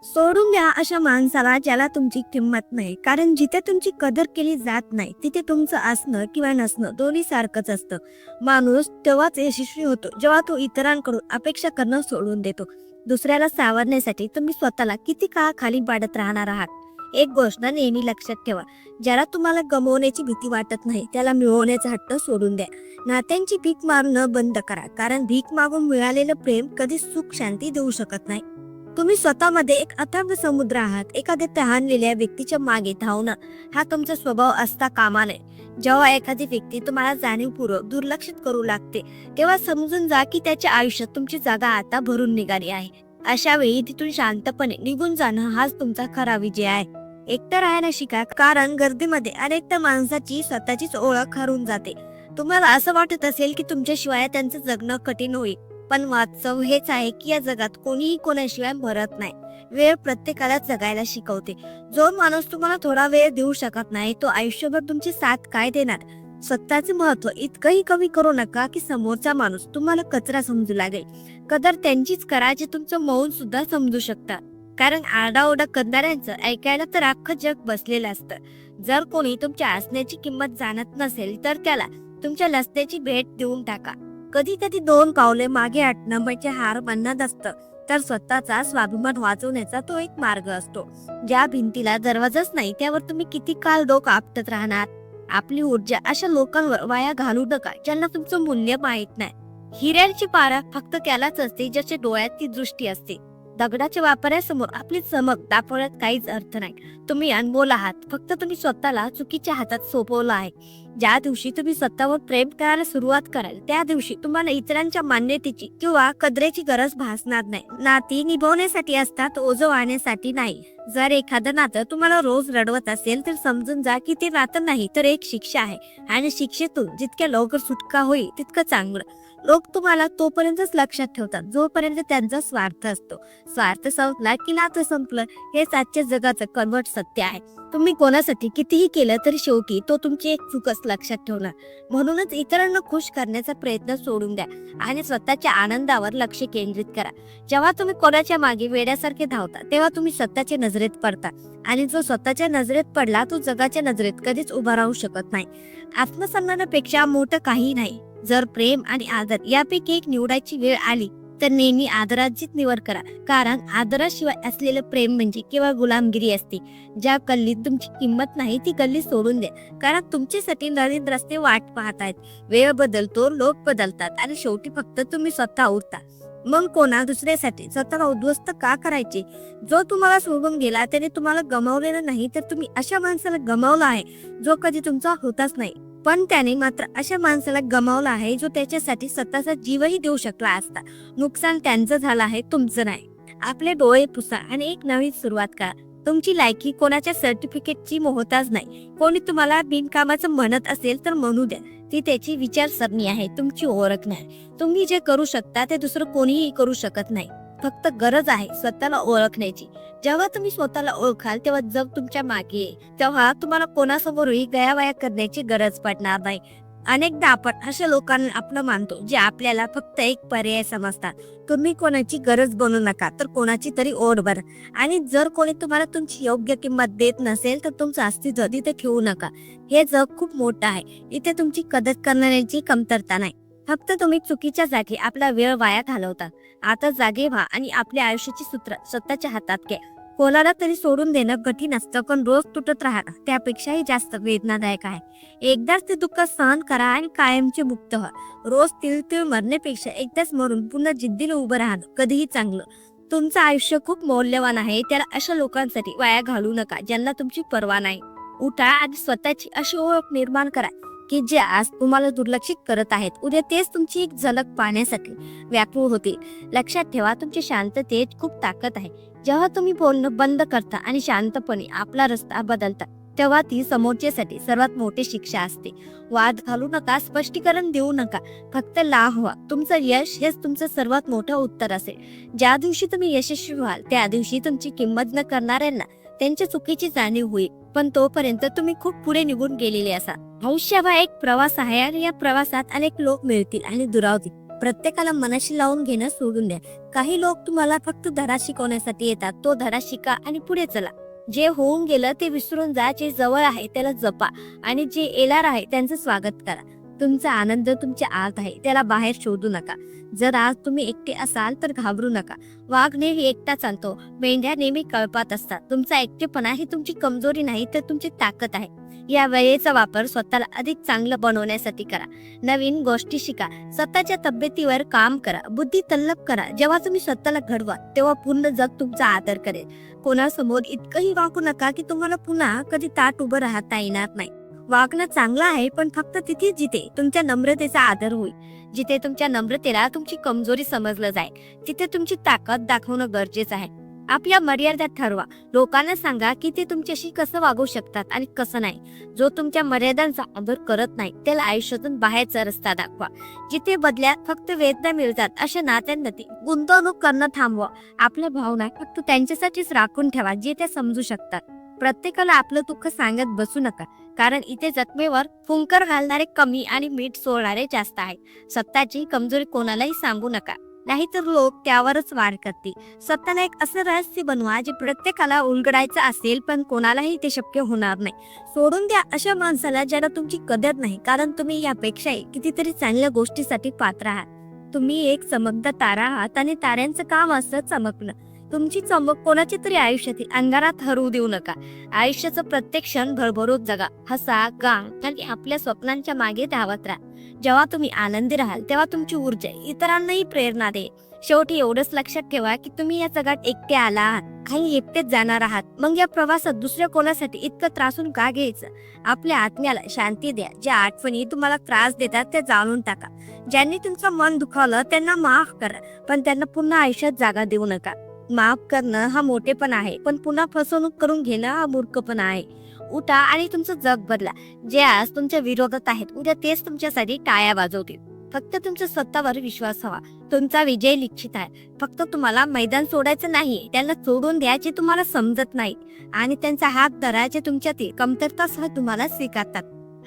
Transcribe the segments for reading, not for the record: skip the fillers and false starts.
सोडून द्या अशा माणसाला ज्याला तुमची किंमत नाही. कारण जिथे तुमची कदर केली जात नाही तिथे तुमचं असणं किंवा नसणं दोन्ही सारखंच असतं. माणूस तेव्हाच यशस्वी होतो जेव्हा तो इतरांकडून अपेक्षा करणं सोडून देतो. दुसऱ्याला सावरण्यासाठी तुम्ही स्वतःला किती काळ खाली पाडत राहणार आहात. एक गोष्ट नेहमी लक्षात ठेवा, ज्याला तुम्हाला गमवण्याची भीती वाटत नाही त्याला मिळवण्याचा हट्ट सोडून द्या. नात्यांची भीक मागणं बंद करा, कारण भीक मागून मिळालेलं प्रेम कधी सुख शांती देऊ शकत नाही. तुम्ही स्वतःमध्ये एक अथांग समुद्र आहात. एखाद्या तहानलेल्या व्यक्तीच्या मागे धावणं हा तुमचा स्वभाव असता कामा नये. जेव्हा एखादी व्यक्ती तुम्हाला जाणीवपूर्वक दुर्लक्षित करू लागते तेव्हा समजून जा की त्याच्या आयुष्यात तुमची जागा आता भरून निघाली आहे. अशा वेळी तिथून शांतपणे निघून जाणं हाच तुमचा खरा विजय आहे. एकटं राहायला शिका, कारण गर्दीमध्ये अनेकदा माणसाची स्वतःचीच ओळख हरवून जाते. तुम्हाला असं वाटत असेल की तुमच्याशिवाय त्यांचं जगणं कठीण होईल, पण वास्तव हेच आहे की या जगात कोणीही कोणाशिवाय मरत नाही. वेळ प्रत्येकाला जगायला शिकवते. जो माणूस तुम्हाला थोडा वेळ देऊ शकत नाही तो आयुष्यभर तुमची साथ काय देणार. स्वतःचे महत्व इतकंही कमी करू नका की समोरचा माणूस तुम्हाला कचरा समजू लागेल. कदर त्यांचीच करा जे तुमचं मौन सुद्धा समजू शकता, कारण आरडाओरडा करणाऱ्यांचं ऐकायला तर अख्खं जग बसलेलं असतं. जर कोणी तुमच्या असण्याची किंमत जाणत नसेल तर त्याला तुमच्या नसण्याची भेट देऊन टाका. कधी कधी 2 पावले मागे हटणं म्हणजे हार मानत असतं, तर स्वतःचा स्वाभिमान वाचवण्याचा तो एक मार्ग असतो. ज्या भिंतीला दरवाजाच नाही त्यावर तुम्ही किती काळ डोकं आपटत राहणार. आपली ऊर्जा अशा लोकांवर वाया घालू नका ज्यांना तुमचं मूल्य माहित नाही. हिऱ्याची पारख फक्त त्यालाच असते ज्याच्या डोळ्यात ती दृष्टी असते. दगडाच्या वापरासमोर आपली चमक दाखवण्यात काहीच अर्थ नाही. तुम्ही अनमोल आहात, फक्त तुम्ही स्वतःला चुकीच्या हातात सोपवलं आहे. ज्या दिवशी तुम्ही स्वतःवर प्रेम करायला सुरुवात कराल त्या दिवशी तुम्हाला इतरांच्या मान्यतेची किंवा कदरेची गरज भासणार नाही. नाती निभवण्यासाठी असतात, ओझं वाहण्यासाठी नाही. जर एखादं नातं तुम्हाला रोज रडवत असेल तर समजून जा की ते नातं नाही तर एक शिक्षा आहे, आणि शिक्षेतून जितक्या लवकर सुटका होईल तितकं चांगलं. लोक तुम्हाला तोपर्यंतच लक्षात ठेवतात जोपर्यंत त्यांचा स्वार्थ असतो. स्वार्थ संपला की नातं संपलं, हेच आजच्या जगाचं कन्वर्ट सत्य आहे. तुम्ही कोणासाठी कितीही केलं तरी शेवटी तो तुमची एक चूकच लक्षात ठेवणार. म्हणूनच इतरांना खुश करण्याचा प्रयत्न सोडून द्या आणि स्वतःच्या आनंदावर लक्ष केंद्रित करा. जेव्हा तुम्ही कोणाच्या मागे वेड्यासारखे धावता तेव्हा तुम्ही स्वतःच्या नजरेत पडता, आणि जो स्वतःच्या नजरेत पडला तो जगाच्या नजरेत कधीच उभा राहू शकत नाही. आत्मसन्मानापेक्षा मोठं काही नाही. जर प्रेम आणि आदर यापैकी एक निवडायची वेळ आली तर नेहमी आदराचीच निवड करा, कारण आदराशिवाय असलेलं प्रेम म्हणजे केवळ गुलामगिरी असते. ज्या गल्लीत तुमची किंमत नाही ती गल्ली सोडून द्या, कारण तुमच्यासाठी नवीन रस्ते वाट पाहतायत. वेळ बदलतो, लोक बदलतात, आणि शेवटी फक्त तुम्ही स्वतः उरता. मग कोणा दुसऱ्यासाठी स्वतःला उद्ध्वस्त का करायचे. जो तुम्हाला सोडून गेला त्याने तुम्हाला गमावलेलं नाही, तर तुम्ही अशा माणसाला गमावला आहे जो कधी तुमचा होताच नाही. पण त्याने मात्र अशा माणसाला गमावला आहे जो त्याच्यासाठी स्वतःचा जीवही देऊ शकला असता. नुकसान त्यांचं झालं आहे, तुमचं नाही. आपले डोळे पुसा आणि एक नवीन सुरुवात करा. तुमची लायकी कोणाच्या सर्टिफिकेटची मोहताज नाही. कोणी तुम्हाला बिनकामाचं म्हणत असेल तर म्हणू द्या, ती त्याची विचारसरणी आहे, तुमची ओळख नाही. तुम्ही जे करू शकता ते दुसरं कोणीही करू शकत नाही. फक्त गरज आहे स्वतःला ओळखण्याची. जेव्हा तुम्ही स्वतःला ओळखाल तेव्हा जग तुमच्या मागे येईल. तेव्हा तुम्हाला कोणासमोरही गयावया करण्याची गरज पडणार नाही. अनेकदा आपण अशा लोकांना आपलं मानतो जे आपल्याला फक्त एक पर्याय समजतात. तुम्ही कोणाची गरज बनू नका, तर कोणाची तरी ओढ भरा. आणि जर कोणी तुम्हाला तुमची योग्य किंमत देत नसेल तर तुमचं अस्तित्व तिथे ठेवू नका. हे जग खूप मोठं आहे, इथे तुमची कदर करण्याची कमतरता नाही. फक्त तुम्ही चुकीच्या जागी आपला वेळ वाया घालवता. आता जागे व्हा आणि आपल्या आयुष्याची सूत्र स्वतःच्या हातात घ्या. कोणाला तरी सोडून देणं कठीण असतं, पण रोज तुटत राहणं त्यापेक्षाही जास्त वेदनादायक आहे. एकदाच ते दुःख सहन करा आणि कायमचे मुक्त व्हा. रोज तिळतिळ मरण्यापेक्षा एकदाच मरून पुन्हा जिद्दीने उभं राहणं कधीही चांगलं. तुमचं आयुष्य खूप मौल्यवान आहे, त्याला अशा लोकांसाठी वाया घालू नका ज्यांना तुमची पर्वा नाही. उठा आणि स्वतःची अशी ओळख निर्माण करा की जे आज तुम्हाला दुर्लक्षित करत आहेत उद्या तेच तुमची एक झलक पाहण्यासाठी व्याकुळ होतील. लक्षात ठेवा, तुमच्या शांततेत खूप ताकद आहे. जेव्हा तुम्ही बोलणं बंद करता आणि शांतपणे आपला रस्ता बदलता तेव्हा ती समोरच्यासाठी सर्वात मोठी शिक्षा असते. वाद घालू नका, स्पष्टीकरण देऊ नका, फक्त लाभ व्हा. तुमचं यश हेच तुमचं सर्वात मोठं उत्तर असेल. ज्या दिवशी तुम्ही यशस्वी व्हाल त्या दिवशी तुमची किंमत न करणाऱ्यांना त्यांच्या चुकीची जाणीव होईल, पण तोपर्यंत तुम्ही खूप पुढे निघून गेलेले असा. आयुष्य हा एक प्रवास आहे आणि या प्रवासात अनेक लोक मिळतील आणि दुरावतील. प्रत्येकाला मनाशी लावून घेणं सोडून द्या. काही लोक तुम्हाला फक्त धडा शिकवण्यासाठी येतात. तो धडा शिका आणि पुढे चला. जे होऊन गेलं ते विसरून जा. जे जवळ आहे त्याला जपा आणि जे येणार आहे त्यांचं स्वागत करा. तुमचा आनंद तुमच्या आत आहे, त्याला बाहेर शोधू नका. जर आज तुम्ही एकटे असाल तर घाबरू नका. वाघ नेहमी एकटा चालतो, मेंढ्या नेहमी कळपात असतात. तुमचा एकटेपणा ही तुमची कमजोरी नाही तर तुमची ताकद आहे. या वेळेचा वापर स्वतःला अधिक चांगलं बनवण्यासाठी करा. नवीन गोष्टी शिका, स्वतःच्या तब्येतीवर काम करा, बुद्धी तल्लप करा. जेव्हा तुम्ही स्वतःला घडवा तेव्हा पूर्ण जग तुमचा आदर करेल. कोणासमोर इतकंही वागू नका की तुम्हाला पुन्हा कधी ताट उभं राहता येणार नाही. वागणं चांगलं आहे, पण फक्त तिथे जिथे तुमच्या नम्रतेचा आदर होईल, जिथे तुमच्या नम्रतेला तुमची कमजोरी समजलं जाईल, तिथे तुमची ताकद दाखवणं गरजेचं आहे. आपल्या मर्यादा ठरवा. लोकांना सांगा की ते तुमच्याशी कसं वागू शकतात आणि कसं नाही. जो तुमच्या मर्यादांचा आदर करत नाही त्याला आयुष्यातून बाहेरचा रस्ता दाखवा. जिथे बदल्यात फक्त वेदना मिळतात अशा नात्यांमध्ये गुंतवणूक करणं थांबवा. आपल्या भावना फक्त त्यांच्यासाठीच राखून ठेवा जे ते समजू शकतात. प्रत्येकाला आपलं दुःख सांगत बसू नका, कारण इथे जखमेवर फुंकर घालणारे कमी आणि मीठ सोडणारे जास्त आहेत. स्वतःची कमजोरी कोणालाही सांगू नका, नाहीतर लोक त्यावरच वार करतील. स्वतःला एक असं रहस्य बनवा जे प्रत्येकाला उलगडायचं असेल पण कोणालाही ते शक्य होणार नाही. सोडून द्या अशा माणसाला ज्याला तुमची कदर नाही, कारण तुम्ही यापेक्षाही कितीतरी चांगल्या गोष्टीसाठी पात्र आहात. तुम्ही एक चमकदार तारा आहात आणि ताऱ्यांचं काम असतं चमकणं. तुमची चमक कोणाच्या तरी आयुष्यातील अंधारात हरवू देऊ नका. आयुष्याचं प्रत्येक क्षण भरभरून जगा, हसा, गा आणि आपल्या स्वप्नांच्या मागे धावत राहा. जेव्हा तुम्ही आनंदी राहाल तेव्हा तुमची ऊर्जा इतरांनाही प्रेरणा देईल. शेवटी एवढंच लक्षात ठेवा की तुम्ही या जगात एकटे आला आहात आणि एकटेच जाणार आहात. मग या प्रवासात दुसऱ्या कोणासाठी इतकं त्रासून का घ्यायचं? आपल्या आत्म्याला शांती द्या. ज्या आठवणी तुम्हाला त्रास देतात त्या जाळून टाका. ज्यांनी तुमचं मन दुखावलं त्यांना माफ करा, पण त्यांना पुन्हा आयुष्यात जागा देऊ नका. माफ करणं हा मोठेपणा आहे, पण पुन्हा फसवणूक करून घेणं हा मूर्खपणा आहे. उठा आणि तुमचं जग बदला. जे आज तुमच्या विरोधात आहेत उद्या तेच तुमच्यासाठी टाळ्या वाजवतील. फक्त तुमचा स्वतःवर विश्वास हवा. तुमचा विजय निश्चित आहे. फक्त तुम्हाला मैदान सोडायचं नाही, त्यांना सोडून द्या जे तुम्हाला समजत नाही आणि त्यांचा हात धरा जे तुमच्यातील कमतरतासह तुम्हाला स्वीकारतात.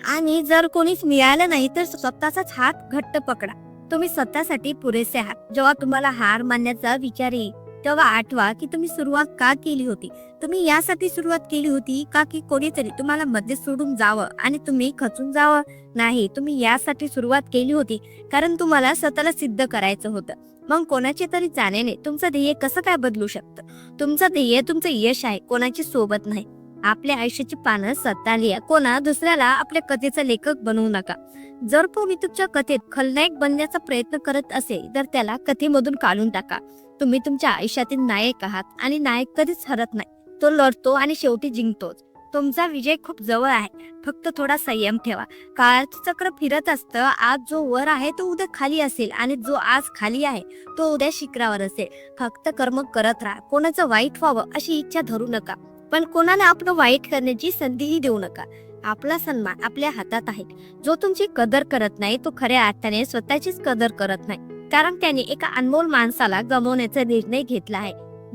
आणि जर कोणीच मिळालं नाही तर स्वतःचाच हात घट्ट पकडा. तुम्ही स्वतःसाठी पुरेसे आहात. जेव्हा तुम्हाला हार मानण्याचा विचार येईल तेव्हा आठवा की तुम्ही सुरुवात का केली होती. तुम्ही यासाठी सुरुवात केली होती का की कोणीतरी तुम्हाला मध्ये सोडून जावं आणि तुम्ही खचून जावं? नाही, तुम्ही यासाठी सुरुवात केली होती कारण तुम्हाला स्वतःला सिद्ध करायचं होतं. मग कोणाच्या तरी जाण्याने तुमचं ध्येय कसं काय बदलू शकतं? तुमचं ध्येय तुमचं यश आहे, कोणाची सोबत नाही. आपल्या आयुष्याची पानं स्वतः लिहा. कोणा दुसऱ्याला आपल्या कथेचा लेखक बनवू नका. जर कोणी तुमच्या कथेत खलनायक बनण्याचा प्रयत्न करत असेल तर त्याला कथेमधून काढून टाका. तुम्ही तुमच्या आयुष्यातील नायक आहात आणि नायक कधीच हरत नाही. तो लढतो आणि शेवटी जिंकतोच. तुमचा विजय खूप जवळ आहे. फक्त थोडा संयम ठेवा. काळाचं चक्र फिरत असतं. आज जो वर आहे तो उद्या खाली असेल आणि जो आज खाली आहे तो उद्या शिखरावर असेल. फक्त कर्म करत राहा. कोणाचं वाईट व्हावं अशी इच्छा धरू नका, पण कोणाला आपलं वाईट करण्याची संधीही देऊ नका. आपला सन्मान आपल्या हातात आहे. जो तुमची कदर करत नाही तो खऱ्या अर्थाने स्वतःचीच कदर करत नाही, कारण त्याने एका अनमोल माणसाला गमावण्याचा निर्णय घेतला आहे.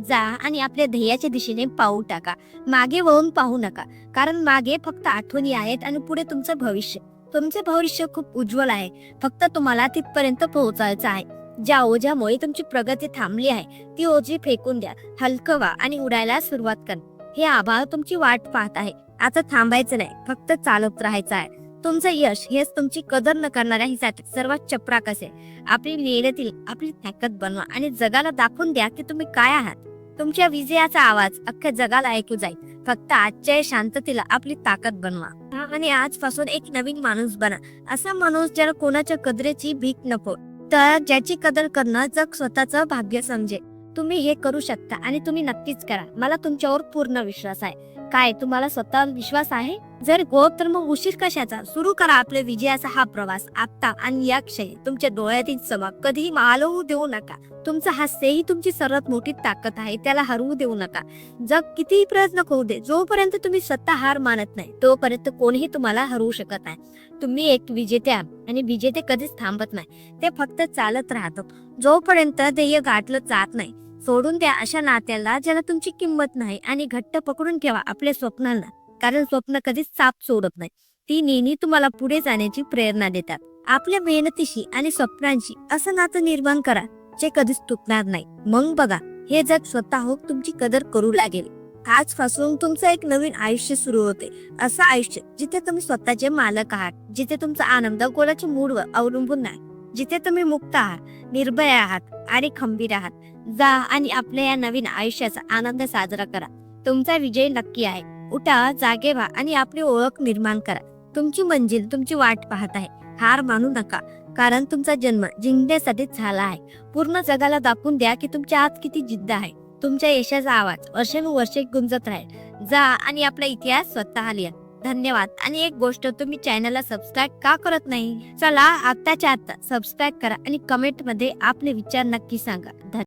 जा आणि आपल्या ध्येयाच्या दिशेने पाऊल टाका. मागे वळून पाहू नका, कारण मागे फक्त आठवणी आहेत आणि पुढे तुमचं भविष्य. तुमचे भविष्य खूप उज्ज्वल आहे. फक्त तुम्हाला तिथपर्यंत पोहोचायचं आहे. ज्या ओझ्यामुळे तुमची प्रगती थांबली आहे ती ओझी फेकून द्या. हलकं व्हा आणि उडायला सुरुवात करा. हे आभाळ तुमची वाट पाहत आहे. आता थांबायचं नाही, फक्त चालत राहायचं आहे. तुमचं यश हेच तुमची कदर न करणाऱ्यासाठी सर्वात चपराक असेल. आपली मेहनतील आपली ताकद बनवा आणि जगाला दाखवून द्या की तुम्ही काय आहात. तुमच्या विजयाचा आवाज अख्ख्या जगाला ऐकू जाईल. फक्त आजच्या शांततेला आपली ताकद बनवा आणि आजपासून एक नवीन माणूस बना. असा माणूस ज्याला कोणाच्या कदरेची भीक नको, तर ज्याची कदर करणं जग स्वतःचं भाग्य समजेल. तुम्ही हे करू शकता आणि तुम्ही नक्कीच करा. मला तुमच्यावर पूर्ण विश्वास आहे. काय तुम्हाला स्वतःवर विश्वास आहे? जर हो तर मग उशीर कशाचा? सुरू करा आपल्या विजयाचा हा प्रवास आता. आणि या क्षणी तुमच्या डोळ्यातील चमक कधीही मालवू देऊ नका. तुमचं हास्य ही तुमची सर्वात मोठी ताकद आहे, त्याला हरवू देऊ नका. जग कितीही प्रयत्न करू दे, जोपर्यंत तुम्ही स्वतः हार मानत नाही तोपर्यंत कोणीही तुम्हाला हरवू शकत नाही. तुम्ही एक विजेते आहात आणि विजेते कधीच थांबत नाही, ते फक्त चालत राहतात जोपर्यंत ध्येय गाठलं जात नाही. सोडून द्या अशा नात्याला ज्याला तुमची किंमत नाही आणि घट्ट पकडून ठेवा आपल्या स्वप्नांना, कारण स्वप्न कधीच साथ सोडत नाही. ती नेहमी तुम्हाला पुढे जाण्याची प्रेरणा देतात. आपल्या मेहनतीशी आणि स्वप्नांशी असं नातं निर्माण करा जे कधीच तुटणार नाही. मग बघा, हे जग स्वतः तुमची कदर करू लागेल. आजपासून तुमचं एक नवीन आयुष्य सुरू होते. असं आयुष्य जिथे तुम्ही स्वतःचे मालक आहात, जिथे तुमचा आनंद कोणाच्या मूडवर अवलंबून नाही, जिथे तुम्ही मुक्त आहात, निर्भय आहात आणि खंबीर आहात. जा आणि आपल्या या नवीन आयुष्याचा आनंद साजरा करा. तुमचा विजय नक्की आहे. उठा, जागे व्हा आणि आपली ओळख निर्माण करा. तुमची मंजिल तुमची वाट पाहत आहे. हार मानू नका, कारण तुमचा जन्म जिंकण्यासाठीच झाला आहे. पूर्ण जगाला दाखवून द्या की तुमच्या आत किती जिद्द आहे. तुमच्या यशाचा आवाज वर्षानुवर्षे गुंजत राहील. जा आणि आपला इतिहास स्वतः लिहा. धन्यवाद. आणि एक गोष्ट, तुम्ही चॅनलला सबस्क्राईब का करत नाही? चला आत्ताच्या आत्ता सबस्क्राईब करा आणि कमेंट मध्ये आपले विचार नक्की सांगा.